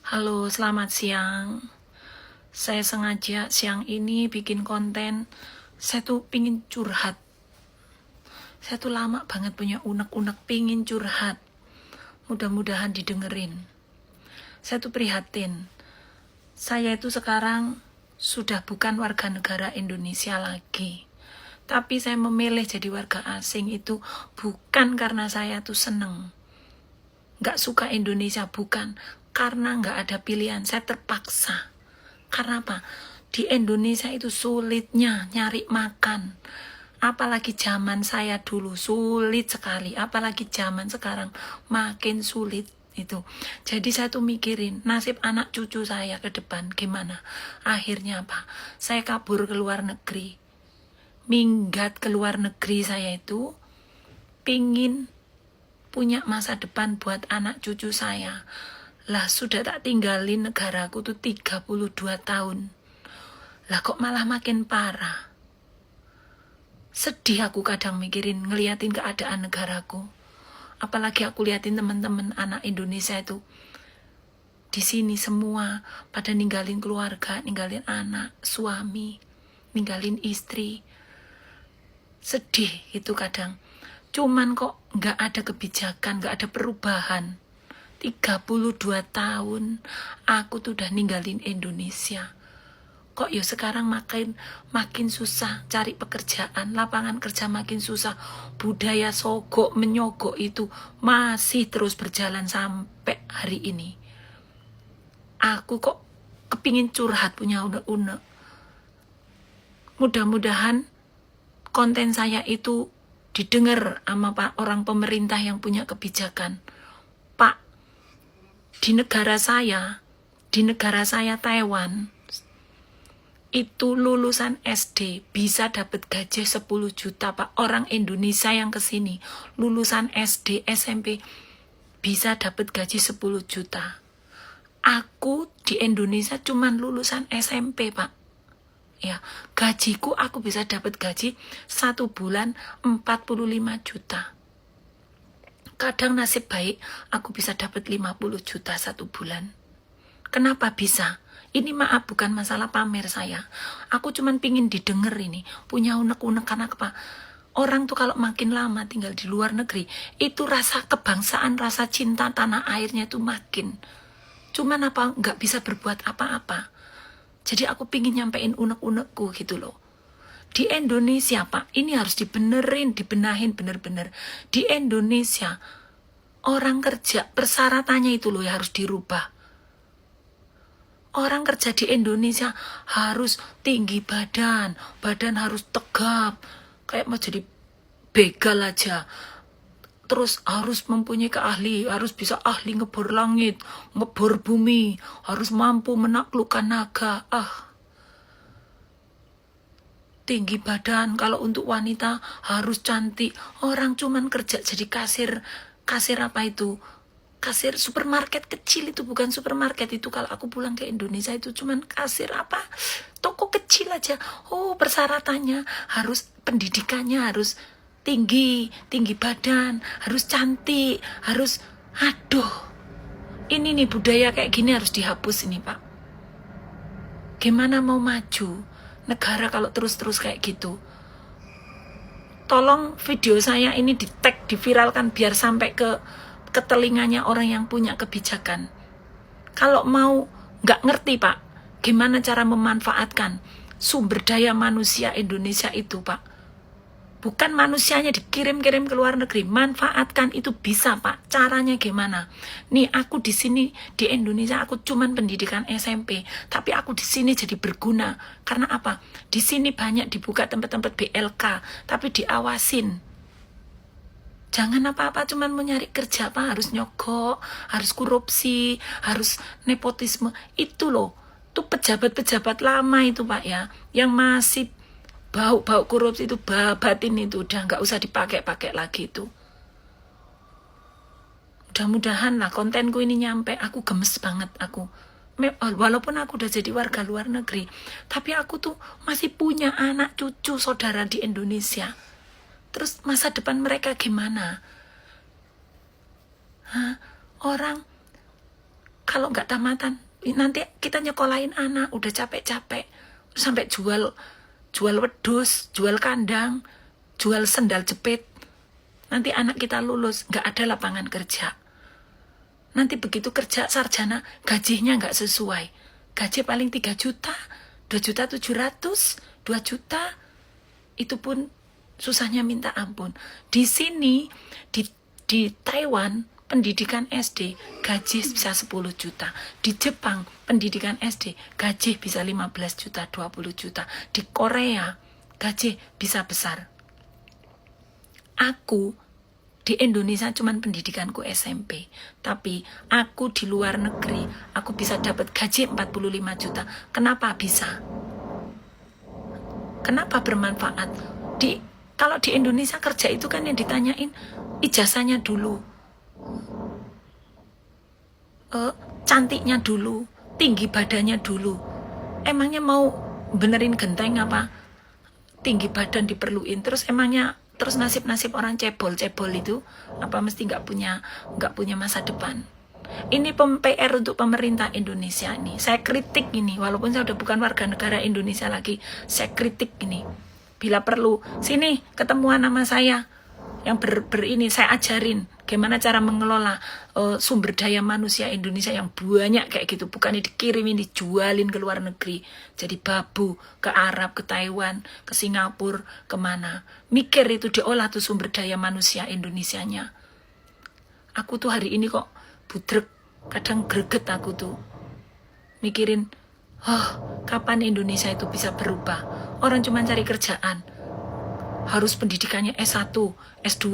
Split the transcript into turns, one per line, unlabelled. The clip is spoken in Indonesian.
Halo, selamat siang. Saya sengaja siang ini bikin konten. Saya tuh pingin curhat. Saya tuh lama banget punya unek-unek pingin curhat. Mudah-mudahan didengerin. Saya tuh prihatin. Saya itu sekarang sudah bukan warga negara Indonesia lagi. Tapi saya memilih jadi warga asing itu bukan karena saya tuh seneng. Nggak suka Indonesia, bukan. Karena nggak ada pilihan, saya terpaksa. Karena apa? Di Indonesia itu sulitnya nyari makan. Apalagi zaman saya dulu sulit sekali. Apalagi zaman sekarang makin sulit itu. Jadi saya tuh mikirin nasib anak cucu saya ke depan gimana. Akhirnya apa? Saya kabur ke luar negeri. Minggat ke luar negeri saya itu pingin punya masa depan buat anak cucu saya. Lah sudah tak tinggalin negaraku tuh 32 tahun. Lah kok malah makin parah. Sedih aku kadang mikirin ngeliatin keadaan negaraku. Apalagi aku liatin teman-teman anak Indonesia itu. Di sini semua pada ninggalin keluarga, ninggalin anak, suami, ninggalin istri. Sedih itu kadang. Cuman kok nggak ada kebijakan, nggak ada perubahan. 32 tahun aku tuh udah ninggalin Indonesia. Kok ya sekarang makin susah cari pekerjaan, lapangan kerja makin susah. Budaya sogok menyogok itu masih terus berjalan sampai hari ini. Aku kok kepingin curhat punya unek-unek. Mudah-mudahan konten saya itu didengar sama Pak orang pemerintah yang punya kebijakan. Pak, di negara saya Taiwan, itu lulusan SD bisa dapat gaji 10 juta, Pak. Orang Indonesia yang kesini, lulusan SD, SMP, bisa dapat gaji 10 juta. Aku di Indonesia cuman lulusan SMP, Pak. Ya, gajiku aku bisa dapat gaji 1 bulan 45 juta. Kadang nasib baik, aku bisa dapat 50 juta 1 bulan. Kenapa bisa? Ini maaf, bukan masalah pamer saya. Aku cuman pingin didengar ini. Punya unek-unek karena apa? Orang tuh kalau makin lama tinggal di luar negeri, itu rasa kebangsaan, rasa cinta tanah airnya itu makin. Cuman apa? Nggak bisa berbuat apa-apa. Jadi aku pingin nyampein unek-unekku gitu loh. Di Indonesia, Pak, ini harus dibenahin bener-bener. Di Indonesia, orang kerja, persyaratannya itu loh ya harus dirubah. Orang kerja di Indonesia harus tinggi badan harus tegap, kayak mau jadi begal aja. Terus harus mempunyai keahli, harus bisa ahli ngebor langit, ngebor bumi, harus mampu menaklukkan naga. Tinggi badan, kalau untuk wanita harus cantik. Orang cuman kerja jadi kasir apa itu? Kasir supermarket kecil itu, bukan supermarket itu. Kalau aku pulang ke Indonesia itu cuman kasir apa? Toko kecil aja. Oh, persyaratannya harus pendidikannya harus tinggi badan, harus cantik, harus aduh. Ini nih budaya kayak gini harus dihapus ini, Pak. Gimana mau maju negara kalau terus-terus kayak gitu? Tolong video saya ini di-tag, diviralkan biar sampai ke telinganya orang yang punya kebijakan. Kalau mau nggak ngerti, Pak, gimana cara memanfaatkan sumber daya manusia Indonesia itu, Pak. Bukan manusianya dikirim-kirim ke luar negeri, manfaatkan itu bisa, Pak. Caranya gimana? Nih aku di sini di Indonesia aku cuman pendidikan SMP, tapi aku di sini jadi berguna. Karena apa? Di sini banyak dibuka tempat-tempat BLK, tapi diawasin. Jangan apa-apa cuman mau nyari kerja, Pak. Harus nyogok, harus korupsi, harus nepotisme. Itu loh. Itu pejabat-pejabat lama itu, Pak ya, yang masih bau korupsi itu, batin itu udah nggak usah dipakai-pakai lagi itu. Mudah-mudahan lah kontenku ini nyampe. Aku gemes banget aku. Walaupun aku udah jadi warga luar negeri, tapi aku tuh masih punya anak cucu saudara di Indonesia. Terus masa depan mereka gimana? Orang Kalau nggak tamatan, nanti kita nyekolahin anak, udah capek-capek, sampai jual wedus, jual kandang, jual sendal jepit. Nanti anak kita lulus, nggak ada lapangan kerja. Nanti begitu kerja sarjana, gajinya nggak sesuai. Gaji paling 3 juta, 2.700.000, 2 juta. Itu pun susahnya minta ampun. Di sini, di Taiwan, pendidikan SD, gaji bisa 10 juta. Di Jepang, pendidikan SD, gaji bisa 15 juta, 20 juta. Di Korea, gaji bisa besar. Aku di Indonesia cuman pendidikanku SMP, tapi aku di luar negeri, aku bisa dapat gaji 45 juta. Kenapa bisa? Kenapa bermanfaat? Kalau di Indonesia kerja itu kan yang ditanyain ijazahnya dulu, cantiknya dulu, tinggi badannya dulu. Emangnya mau benerin genteng apa? Tinggi badan diperluin, terus nasib orang cebol itu apa mesti nggak punya masa depan? Ini PR untuk pemerintah Indonesia ini. Saya kritik ini, walaupun saya udah bukan warga negara Indonesia lagi, saya kritik ini. Bila perlu, sini ketemuan sama saya yang ini saya ajarin gimana cara mengelola sumber daya manusia Indonesia yang banyak kayak gitu. Bukan dikirimin, dijualin ke luar negeri jadi babu, ke Arab, ke Taiwan, ke Singapura, kemana. Mikir itu diolah tuh sumber daya manusia Indonesianya. Aku tuh hari ini kok budrek, kadang greget aku tuh mikirin, kapan Indonesia itu bisa berubah? Orang cuma cari kerjaan, harus pendidikannya S1, S2,